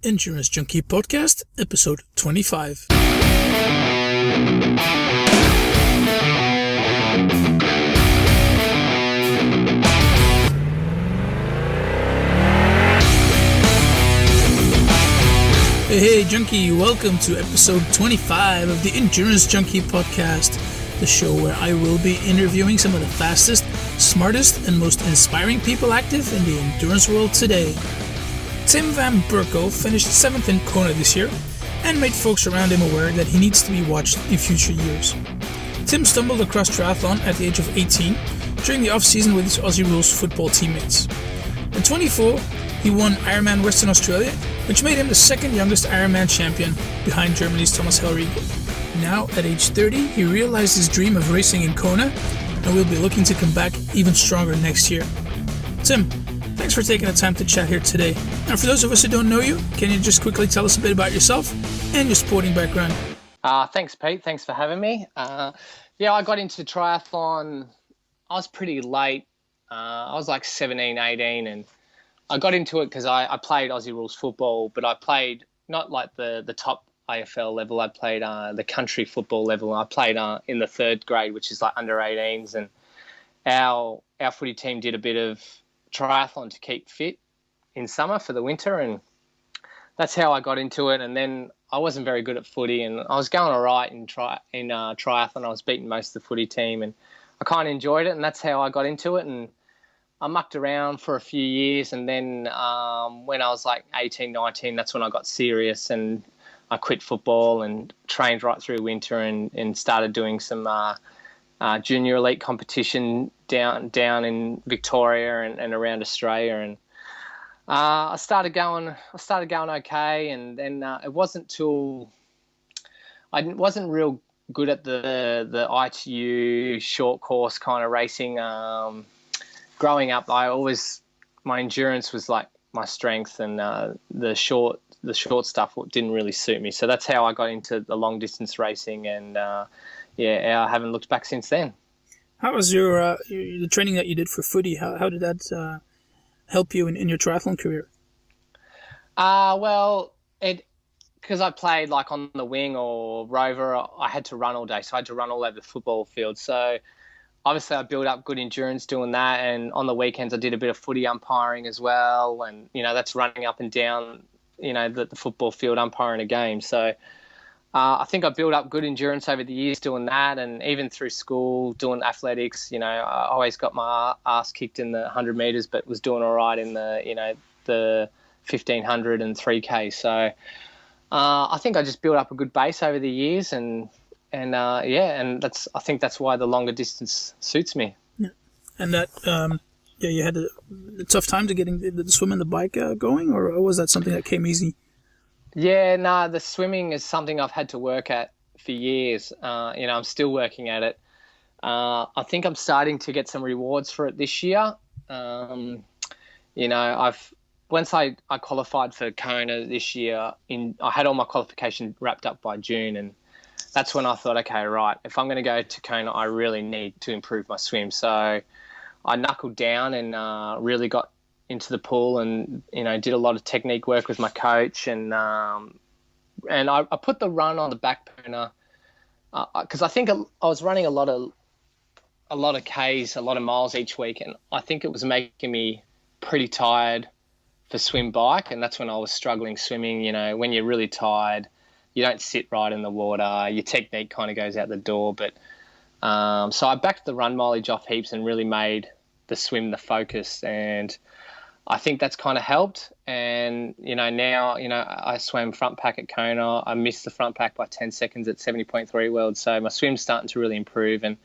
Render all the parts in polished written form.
Endurance Junkie Podcast, episode 25. Hey Junkie, welcome to episode 25 of the Endurance Junkie Podcast, the show where I will be interviewing some of the fastest, smartest, and most inspiring people active in the endurance world today. Tim Van Berkel finished 7th in Kona this year and made folks around him aware that he needs to be watched in future years. Tim stumbled across triathlon at the age of 18 during the off-season with his Aussie Rules Football teammates. At 24, he won Ironman Western Australia, which made him the second youngest Ironman Champion behind Germany's Thomas Hellriegel. Now, at age 30, he realized his dream of racing in Kona and will be looking to come back even stronger next year. Tim, thanks for taking the time to chat here today. Now, for those of us who don't know you, can you just quickly tell us a bit about yourself and your sporting background? Thanks, Pete. Thanks for having me. I got into triathlon. I was pretty late. I was like 17, 18, and I got into it because I played Aussie Rules Football, but I played not like the top AFL level. I played the country football level. I played in the third grade, which is like under 18s, and our footy team did a bit of triathlon to keep fit in summer for the winter, and that's how I got into it. And then I wasn't very good at footy, and I was going all right in triathlon. I was beating most of the footy team, and I kind of enjoyed it, and that's how I got into it. And I mucked around for a few years, and then when I was like 18, 19, that's when I got serious, and I quit football and trained right through winter and started doing some junior elite competition down in Victoria and around Australia, and I started going okay, and then it wasn't till I wasn't real good at the ITU short course kind of racing. Growing up, my endurance was like my strength, and the short stuff didn't really suit me. So that's how I got into the long distance racing, and I haven't looked back since then. How was the training that you did for footy? How did that help you in your triathlon career? Because I played like on the wing or rover, I had to run all day, so I had to run all over the football field. So obviously I built up good endurance doing that, and on the weekends I did a bit of footy umpiring as well, and that's running up and down the football field umpiring a game. So I think I built up good endurance over the years doing that, and even through school doing athletics. I always got my ass kicked in the 100 metres, but was doing all right in the 1500 and 3K. So I think I just built up a good base over the years, and I think that's why the longer distance suits me. Yeah, and that you had a tough time to getting the swim and the bike going, or was that something that came easy? Yeah, the swimming is something I've had to work at for years. I'm still working at it. I think I'm starting to get some rewards for it this year. Once I qualified for Kona this year, I had all my qualification wrapped up by June, and that's when I thought, okay, right, if I'm going to go to Kona, I really need to improve my swim. So I knuckled down and really got into the pool, and did a lot of technique work with my coach, and I put the run on the back burner because I think I was running a lot of Ks, a lot of miles each week, and I think it was making me pretty tired for swim bike, and that's when I was struggling swimming. When you're really tired, you don't sit right in the water, your technique kind of goes out the door. But so I backed the run mileage off heaps and really made the swim the focus, and I think that's kind of helped. And now I swam front pack at Kona. I missed the front pack by 10 seconds at 70.3 World, so my swim's starting to really improve. And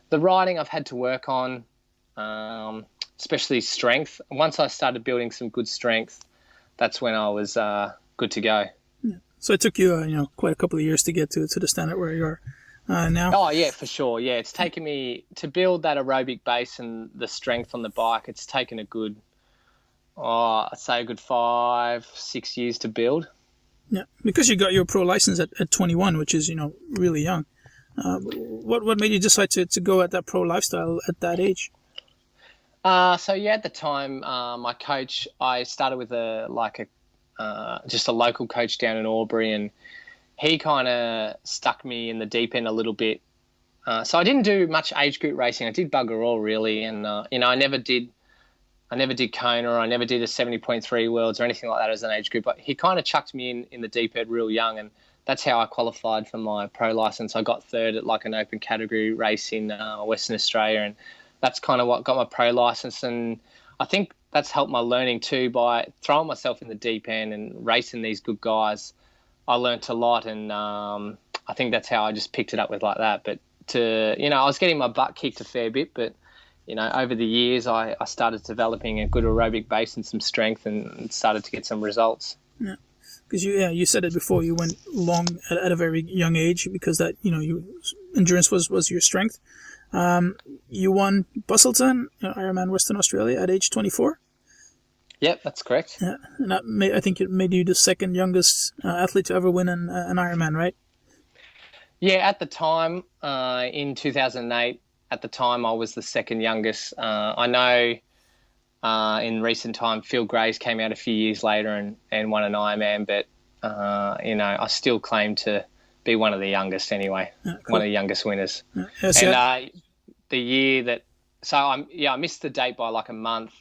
the riding I've had to work on, especially strength. Once I started building some good strength, that's when I was good to go. Yeah. So it took you quite a couple of years to get to the standard where you are now. Oh yeah, for sure. Yeah, it's taken me to build that aerobic base and the strength on the bike. It's taken a good 5-6 years to build. Yeah, because you got your pro license at 21, which is really young. What made you decide to go at that pro lifestyle at that age? At the time, my coach, I started with a just a local coach down in Albury, and he kind of stuck me in the deep end a little bit. So I didn't do much age group racing. I did bugger all really, and I never did Kona, or I never did a 70.3 Worlds or anything like that as an age group. But he kind of chucked me in the deep end real young, and that's how I qualified for my pro license. I got third at like an open category race in Western Australia, and that's kind of what got my pro license. And I think that's helped my learning too, by throwing myself in the deep end and racing these good guys. I learnt a lot, and I think that's how I just picked it up with like that. But I was getting my butt kicked a fair bit, but over the years I started developing a good aerobic base and some strength, and started to get some results. Yeah, because you said it before. You went long at a very young age because that endurance was your strength. You won Busselton, Ironman Western Australia at age 24. Yep, that's correct. Yeah, and I think it made you the second youngest athlete to ever win an Ironman, right? Yeah, at the time, in 2008, at the time I was the second youngest. I know in recent time Phil Graves came out a few years later and won an Ironman, but I still claim to be one of the youngest anyway, cool. One of the youngest winners. The year that, I missed the date by like a month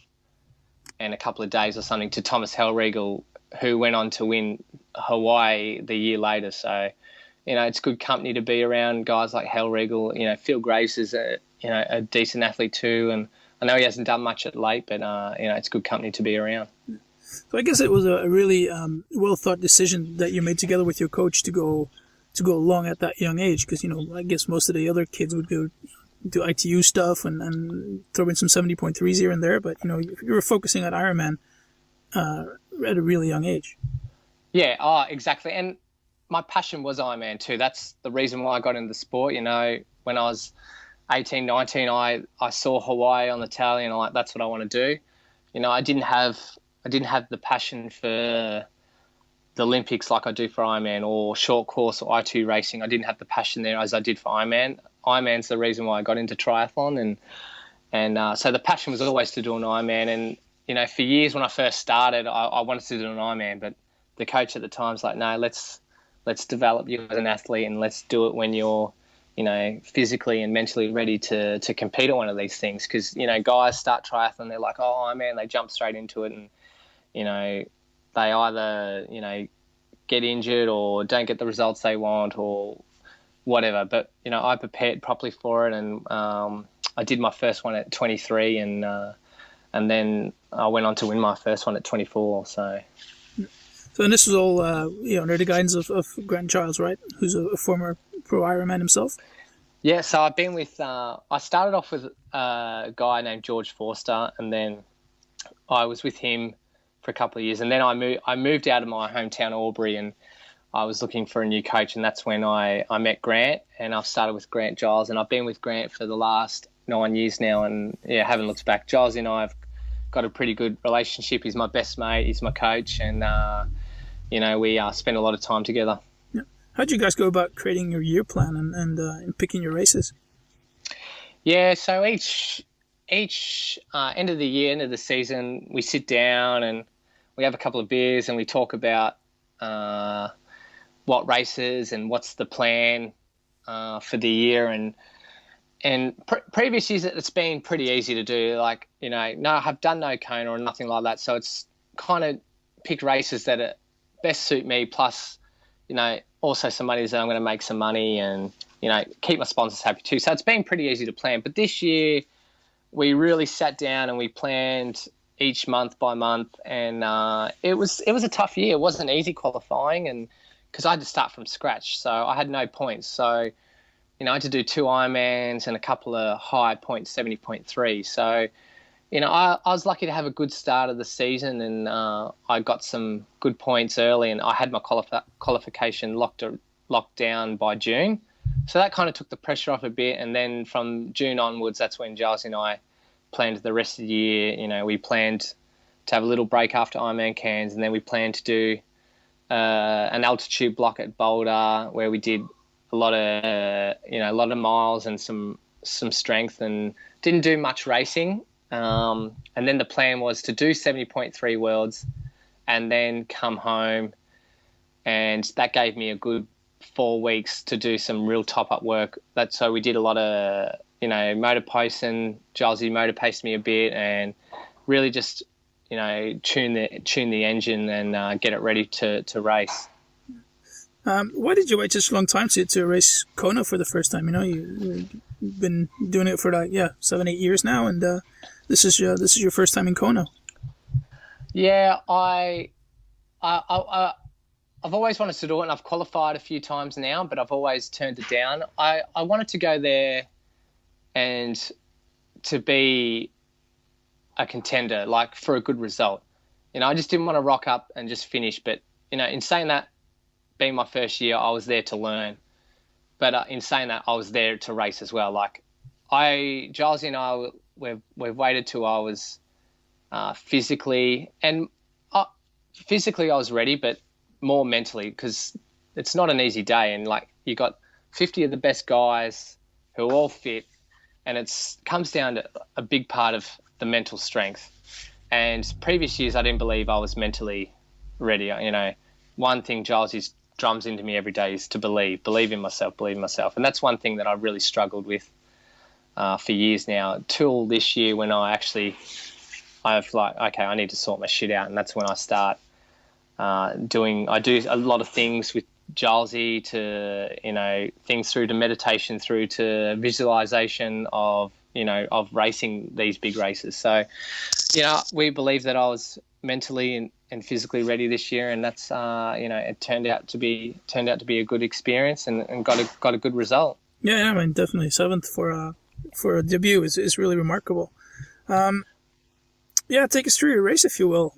and a couple of days or something to Thomas Hellriegel, who went on to win Hawaii the year later. So, it's good company to be around guys like Hellriegel. Phil Graves is a decent athlete too, and I know he hasn't done much at late, but it's good company to be around. So I guess it was a really well thought decision that you made together with your coach to go long at that young age, because I guess most of the other kids would go do ITU stuff and throw in some 70.3s here and there, but you were focusing on Ironman at a really young age. Yeah, exactly. And my passion was Ironman too. That's the reason why I got into the sport. When I was 18, 19, I saw Hawaii on the tally, and I'm like, that's what I want to do. I didn't have the passion for the Olympics like I do for Ironman, or short course or I2 racing. I didn't have the passion there as I did for Ironman. Ironman's the reason why I got into triathlon, and so the passion was always to do an Ironman. And for years when I first started, I wanted to do an Ironman, but the coach at the time's like, no, let's develop you as an athlete, and let's do it when you're physically and mentally ready to compete at one of these things. Because guys start triathlon, they're like, oh man, they jump straight into it, and they either get injured or don't get the results they want or whatever. But I prepared properly for it, and I did my first one at 23, and then I went on to win my first one at 24. So and this was all under the guidance of Grant Giles, right? Who's a former pro Ironman himself. Yeah, so I've been with. I started off with a guy named George Forster, and then I was with him for a couple of years, and then I moved out of my hometown Albury, and I was looking for a new coach, and that's when I met Grant, and I've started with Grant Giles, and I've been with Grant for the last 9 years now, and haven't looked back. Giles and I have got a pretty good relationship. He's my best mate. He's my coach, and we spend a lot of time together. Yeah. How'd you guys go about creating your year plan and picking your races? Yeah, so each end of the year, end of the season, we sit down and we have a couple of beers and we talk about what races and what's the plan for the year. And previous years, it's been pretty easy to do. Like, I've done no Kona or nothing like that. So it's kind of pick races that are best suit me, plus, also some money that I'm going to make some money and, keep my sponsors happy too. So it's been pretty easy to plan. But this year, we really sat down and we planned each month by month. And it was a tough year. It wasn't easy qualifying, and because I had to start from scratch. So I had no points. So, I had to do 2 Ironmans and a couple of high points, 70.3. So, I was lucky to have a good start of the season, and I got some good points early, and I had my qualification locked down by June. So that kind of took the pressure off a bit. And then from June onwards, that's when Giles and I planned the rest of the year. We planned to have a little break after Ironman Cairns, and then we planned to do an altitude block at Boulder where we did a lot of miles and some strength, and didn't do much racing. And then the plan was to do 70.3 Worlds and then come home, and that gave me a good 4 weeks to do some real top-up work. So we did a lot of, motor pacing. Gilesy motor paced me a bit, and really just, tune the engine and get it ready to race. Why did you wait such a long time to race Kona for the first time? You've been doing it for 7-8 years now, and this is your first time in Kona. Yeah, I've always wanted to do it, and I've qualified a few times now, but I've always turned it down. I wanted to go there and to be a contender, like for a good result. I just didn't want to rock up and just finish. But, in saying that, being my first year, I was there to learn. But in saying that, I was there to race as well. Like Gilesy and I, we've waited till I was physically I was ready, but more mentally, because it's not an easy day. And you got 50 of the best guys who are all fit, and it comes down to a big part of the mental strength. And previous years, I didn't believe I was mentally ready. One thing Giles drums into me every day is to believe in myself. And that's one thing that I really struggled with for years now, till this year when I need to sort my shit out. And that's when I start I do a lot of things with Gilesy, to, things through to meditation, through to visualization of racing these big races. So, we believe that I was mentally and physically ready this year, and that's, it turned out to be a good experience and got a good result. Yeah, I mean, definitely 7th for a debut is really remarkable. Yeah, take us through your race, if you will.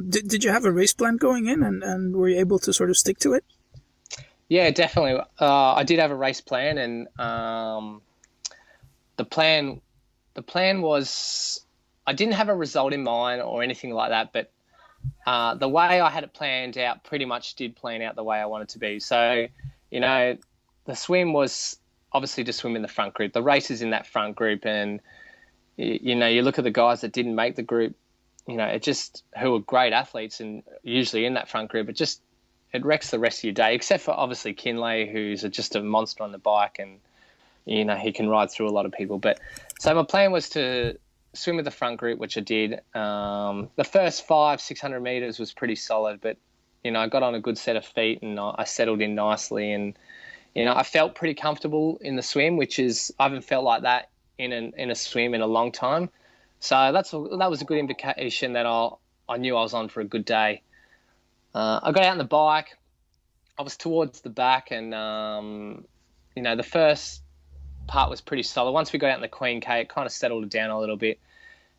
Did you have a race plan going in, and were you able to sort of stick to it? Yeah, definitely. I did have a race plan, and the plan was, I didn't have a result in mind or anything like that, but the way I had it planned out pretty much did plan out the way I wanted to be. So, the swim was obviously to swim in the front group. The race is in that front group, and you look at the guys that didn't make the group, who are great athletes and usually in that front group, it wrecks the rest of your day, except for obviously Kinley, who's just a monster on the bike, and, he can ride through a lot of people. But so my plan was to swim with the front group, which I did. The first 500-600 meters was pretty solid, but, I got on a good set of feet and I settled in nicely, and, I felt pretty comfortable in the swim, I haven't felt like that in a swim in a long time. So that was a good indication that I knew I was on for a good day. I got out on the bike. I was towards the back, and the first part was pretty solid. Once we got out in the Queen K, it kind of settled down a little bit.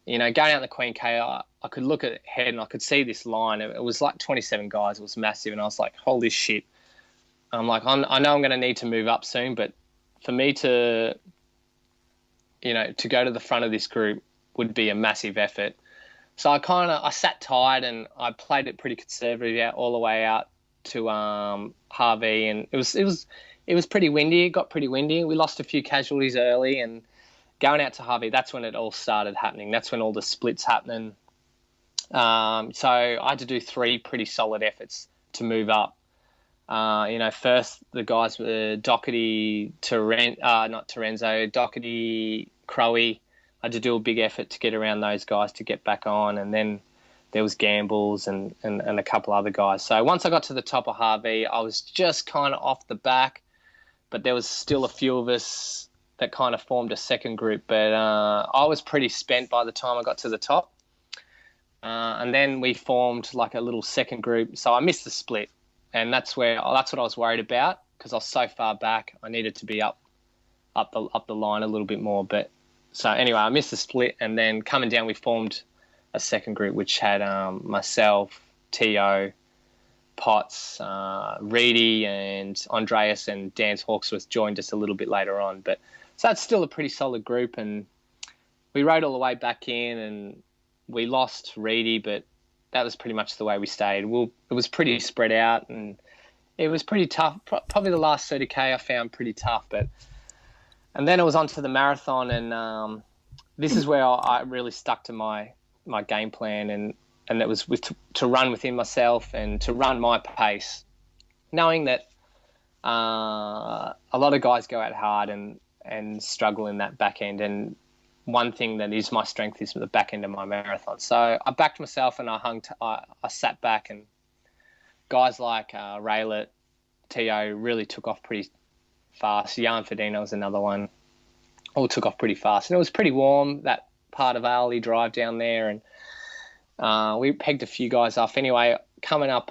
Going out in the Queen K, I could look ahead and I could see this line. It was like 27 guys. It was massive, and I was like, holy shit. I'm like, I know I'm going to need to move up soon, but for me to go to the front of this group would be a massive effort. So I sat tight and I played it pretty conservative out all the way out to Harvey, and it was pretty windy. It got pretty windy. We lost a few casualties early, and going out to Harvey, that's when it all started happening. That's when all the splits happening. So I had to do 3 pretty solid efforts to move up. First the guys were Doherty, Doherty, Crowe. I had to do a big effort to get around those guys to get back on, and then there was Gambles and a couple other guys. So once I got to the top of Harvey, I was just kind of off the back, but there was still a few of us that kind of formed a second group. But I was pretty spent by the time I got to the top, and then we formed like a little second group. So I missed the split, and that's what I was worried about, because I was so far back. I needed to be up the line a little bit more, but. So anyway, I missed the split, and then coming down, we formed a second group, which had myself, T.O., Potts, Reedy, and Andreas, and Dan Hawksworth joined us a little bit later on. But so that's still a pretty solid group, and we rode all the way back in, and we lost Reedy, but that was pretty much the way we stayed. It was pretty spread out, and it was pretty tough. Probably the last 30K I found pretty tough, and then it was on to the marathon, and this is where I really stuck to my game plan, that was to run within myself and to run my pace, knowing that a lot of guys go out hard and struggle in that back end. And one thing that is my strength is the back end of my marathon. So I backed myself and I sat back, and guys like Raylet, Tio really took off pretty fast. Jan Ferdinand was another one. All took off pretty fast. And it was pretty warm, that part of Early Drive down there. And we pegged a few guys off. Anyway, coming up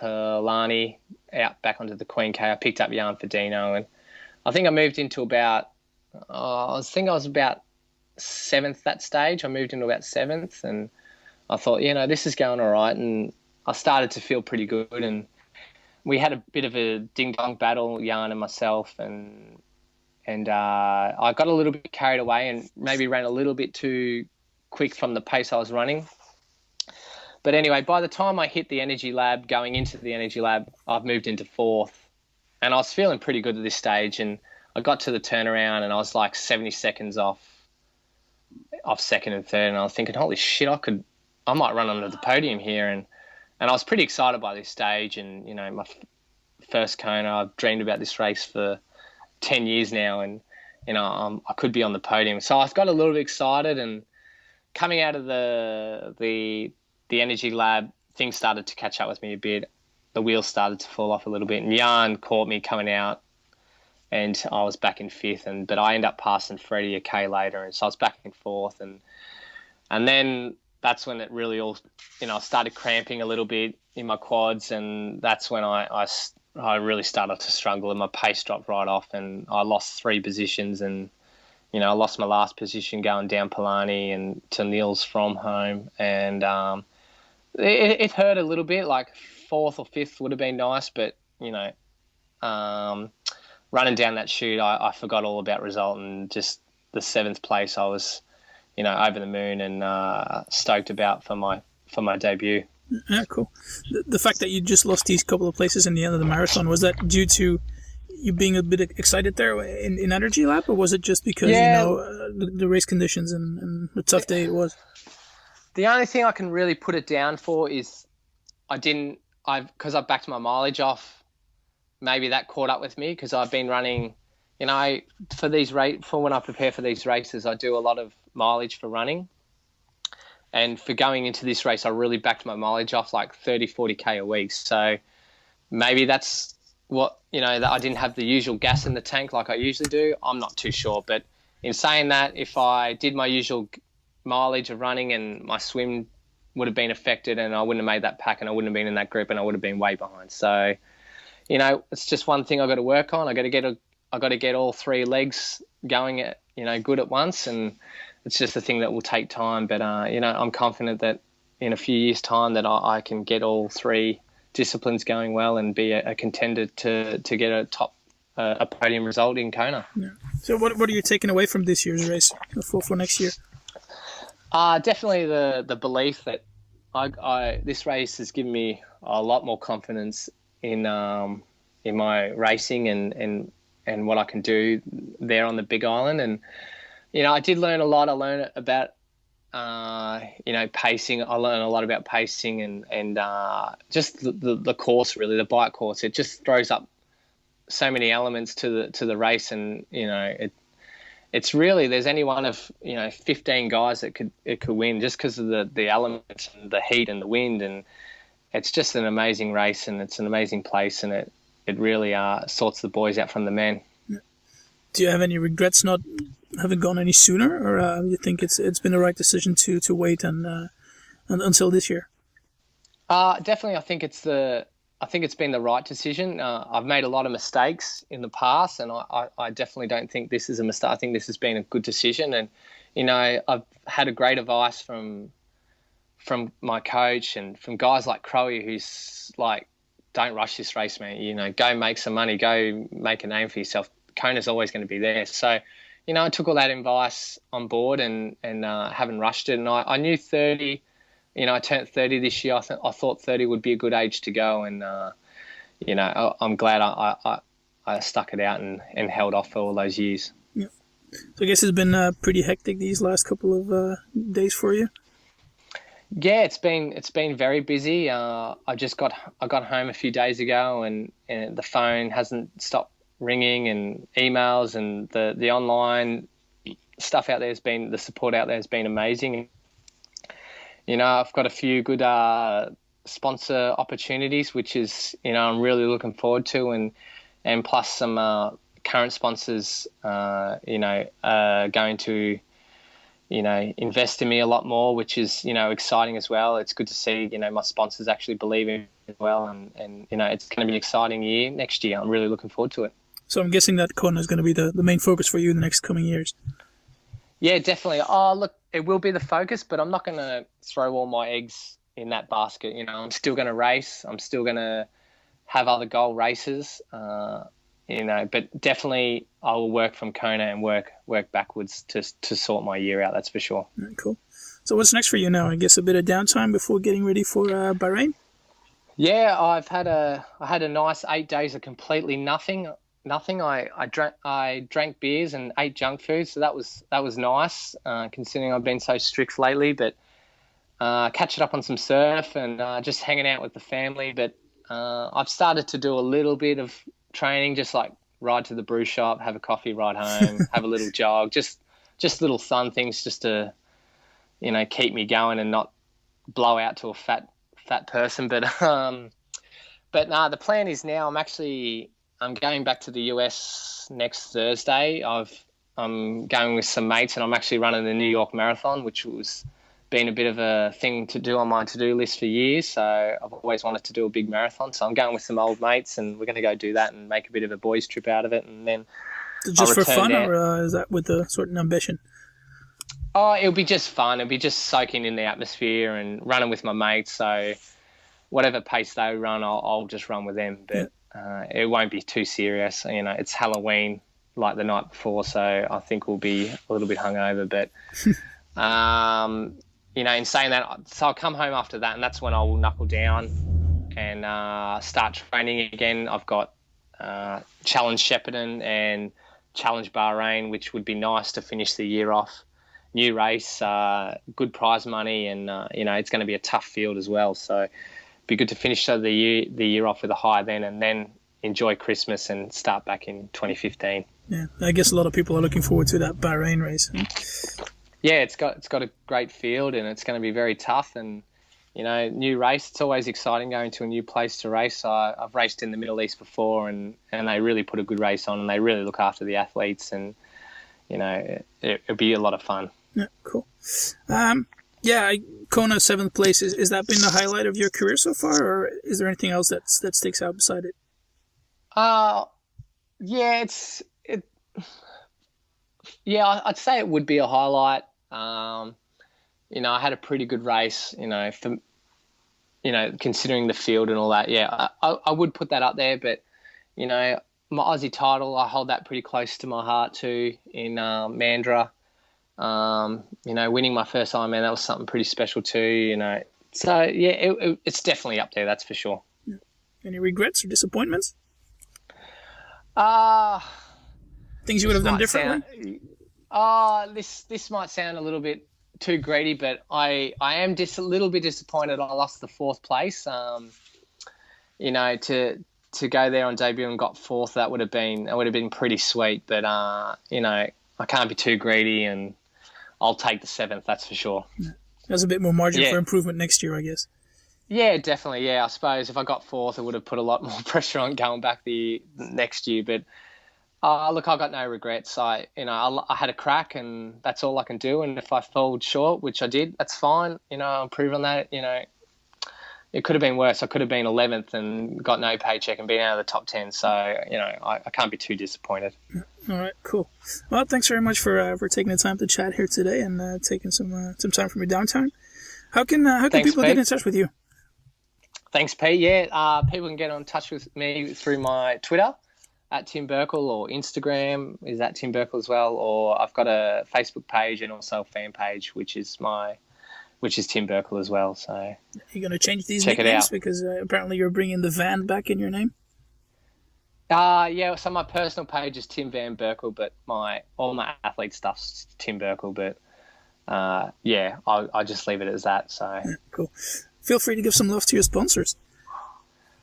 Lani, out back onto the Queen K, I picked up Jan Ferdinand. And I think I moved into about, I was about 7th that stage. I moved into about 7th. And I thought, this is going all right. And I started to feel pretty good. And we had a bit of a ding-dong battle, Jan and myself, and I got a little bit carried away and maybe ran a little bit too quick from the pace I was running. But anyway, by the time I hit the energy lab, going into the energy lab, I've moved into 4th. And I was feeling pretty good at this stage. And I got to the turnaround and I was like 70 seconds off 2nd and 3rd. And I was thinking, holy shit, I might run onto the podium here. And I was pretty excited by this stage. And, my first Kona, I've dreamed about this race for 10 years now. And, I could be on the podium. So I got a little bit excited, and coming out of the energy lab, things started to catch up with me a bit. The wheels started to fall off a little bit. And Jan caught me coming out, and I was back in 5th. But I ended up passing Freddie a K later. And so I was back in 4th. And then that's when it really all, I started cramping a little bit in my quads, and that's when I really started to struggle, and my pace dropped right off, and I lost 3 positions, and I lost my last position going down Palani and to Niels from home, and it hurt a little bit. Like 4th or 5th would have been nice, but running down that chute, I forgot all about result, and just the 7th place, I was over the moon and stoked about for my debut. Yeah, cool. The fact that you just lost these couple of places in the end of the marathon, was that due to you being a bit excited there in energy lab, or was it just because the race conditions and the tough day it was? The only thing I can really put it down for is because I backed my mileage off. Maybe that caught up with me, because I've been running. For when I prepare for these races, I do a lot of mileage for running. And for going into this race, I really backed my mileage off like 30, 40K a week. So maybe that's what, that I didn't have the usual gas in the tank like I usually do. I'm not too sure. But in saying that, if I did my usual mileage of running, and my swim would have been affected, and I wouldn't have made that pack, and I wouldn't have been in that group, and I would have been way behind. So, it's just one thing I've got to work on. I've got to get all 3 legs going at, good at once. And it's just a thing that will take time, but I'm confident that in a few years' time that I can get all 3 disciplines going well and be a contender to get a podium result in Kona. Yeah. So what are you taking away from this year's race for next year? Definitely the belief that this race has given me a lot more confidence in my racing and what I can do there on the Big Island. And I did learn a lot. I learned about, pacing. I learned a lot about pacing and just the course, really, the bike course. It just throws up so many elements to the race, and it's really, there's any one of 15 guys that could win just because of the elements and the heat and the wind, and it's just an amazing race, and it's an amazing place, and it really sorts the boys out from the men. Do you have any regrets not having gone any sooner, or you think it's been the right decision to wait and until this year? Definitely, I think it's been the right decision. I've made a lot of mistakes in the past, and I definitely don't think this is a mistake. I think this has been a good decision, and I've had a great advice from my coach and from guys like Crowe, who's like, don't rush this race, man. Go make some money, go make a name for yourself. Kona's always going to be there. So, I took all that advice on board and haven't rushed it. And I knew 30, I turned 30 this year. I thought 30 would be a good age to go. And, I'm glad I stuck it out and held off for all those years. Yeah. So I guess it's been pretty hectic these last couple of days for you. Yeah, it's been very busy. I got home a few days ago, and the phone hasn't stopped ringing, and emails, and the online stuff out there the support out there has been amazing. I've got a few good sponsor opportunities, which is I'm really looking forward to, and plus some current sponsors, going to invest in me a lot more, which is, exciting as well. It's good to see, my sponsors actually believe in me as well. And it's going to be an exciting year next year. I'm really looking forward to it. So I'm guessing that Kona is going to be the main focus for you in the next coming years. Yeah, definitely. Oh, look, it will be the focus, but I'm not going to throw all my eggs in that basket. I'm still going to race. I'm still going to have other goal races. But definitely I will work from Kona and work backwards to sort my year out. That's for sure. Right, cool. So what's next for you now? I guess a bit of downtime before getting ready for Bahrain. Yeah, I had a nice 8 days of completely nothing. I drank beers and ate junk food, so that was nice. Considering I've been so strict lately, but catching up on some surf and just hanging out with the family. But I've started to do a little bit of training, just like ride to the brew shop, have a coffee, ride home, have a little jog, just little fun things just to keep me going and not blow out to a fat person. But the plan is now I'm going back to the US next Thursday. I'm going with some mates, and I'm actually running the New York Marathon, which was been a bit of a thing to do on my to-do list for years. So I've always wanted to do a big marathon. So I'm going with some old mates, and we're going to go do that and make a bit of a boys' trip out of it. And then just for fun, or is that with a certain ambition? Oh, it'll be just fun. It'll be just soaking in the atmosphere and running with my mates. So whatever pace they run, I'll just run with them. But it won't be too serious. It's Halloween like the night before, so I think we'll be a little bit hungover. But in saying that, so I'll come home after that, and that's when I'll knuckle down and start training again. I've got Challenge Shepparton and Challenge Bahrain, which would be nice to finish the year off. New race, good prize money, and it's going to be a tough field as well. So it'd be good to finish the year off with a high then, and then enjoy Christmas and start back in 2015. Yeah, I guess a lot of people are looking forward to that Bahrain race. Yeah, it's got a great field, and it's going to be very tough. And new race, it's always exciting going to a new place to race. I've raced in the Middle East before, and they really put a good race on, and they really look after the athletes, and it'll be a lot of fun. Yeah, cool. Kona 7th place, is that been the highlight of your career so far, or is there anything else that sticks out beside it? I'd say it would be a highlight. I had a pretty good race, for considering the field and all that. Yeah, I would put that up there, but my Aussie title, I hold that pretty close to my heart too in Mandurah. Winning my first Ironman, that was something pretty special too, So yeah, it's definitely up there, that's for sure. Yeah. Any regrets or disappointments? Things you would have done differently? This might sound a little bit too greedy, but I am a little bit disappointed I lost the 4th place. To go there on debut and got 4th, that would have been pretty sweet. But I can't be too greedy, and I'll take the 7th. That's for sure. Yeah. There's a bit more margin for improvement next year, I guess. Yeah, definitely. Yeah, I suppose if I got 4th, it would have put a lot more pressure on going back the next year. But look, I got no regrets. I had a crack, and that's all I can do. And if I fell short, which I did, that's fine. I'll improve on that. It could have been worse. I could have been 11th and got no paycheck and been out of the top 10. So, I can't be too disappointed. All right, cool. Well, thanks very much for taking the time to chat here today and taking some time from your downtime. How can people Pete. get in touch with you? Thanks, Pete. Yeah, people can get in touch with me through my Twitter at Tim Berkel, or Instagram is at Tim Berkel as well. Or I've got a Facebook page and also a fan page, which is Tim Berkel as well. So you're going to change these nicknames because apparently you're bringing the Van back in your name? Yeah, so my personal page is Tim Van Berkel, but all my athlete stuff's Tim Berkel. But I just leave it as that. So Yeah, cool. Feel free to give some love to your sponsors.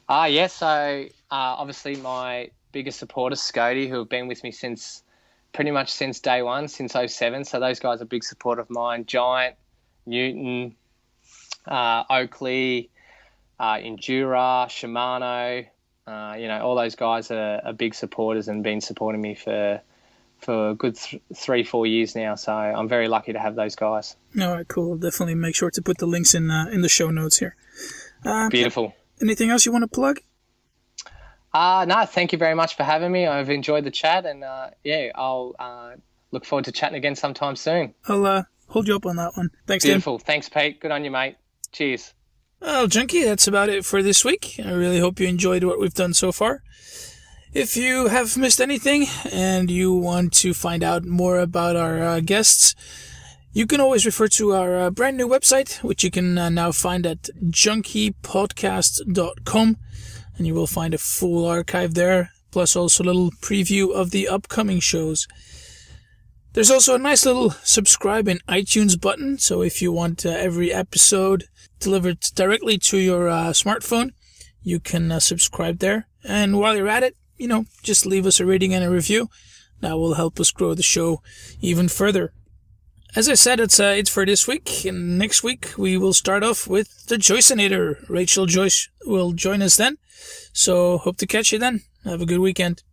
So obviously my biggest supporters, Scody, who have been with me pretty much since day one, since 2007. So those guys are a big support of mine. Giant, Newton, Oakley, Endura, Shimano, all those guys are big supporters and been supporting me for a good 3-4 years now. So I'm very lucky to have those guys. All right, cool. I'll definitely make sure to put the links in the show notes here. Beautiful. Anything else you want to plug? No, thank you very much for having me. I've enjoyed the chat, and I'll look forward to chatting again sometime soon. I'll hold you up on that one. Thanks, Beautiful. Tim. Thanks, Pete. Good on you, mate. Cheers. Well, Junkie, that's about it for this week. I really hope you enjoyed what we've done so far. If you have missed anything and you want to find out more about our guests, you can always refer to our brand new website, which you can now find at junkiepodcast.com, and you will find a full archive there, plus also a little preview of the upcoming shows. There's also a nice little subscribe in iTunes button, so if you want every episode delivered directly to your smartphone, you can subscribe there. And while you're at it, just leave us a rating and a review. That will help us grow the show even further. As I said, it's for this week, and next week we will start off with the Joyceinator. Rachel Joyce will join us then, so hope to catch you then. Have a good weekend.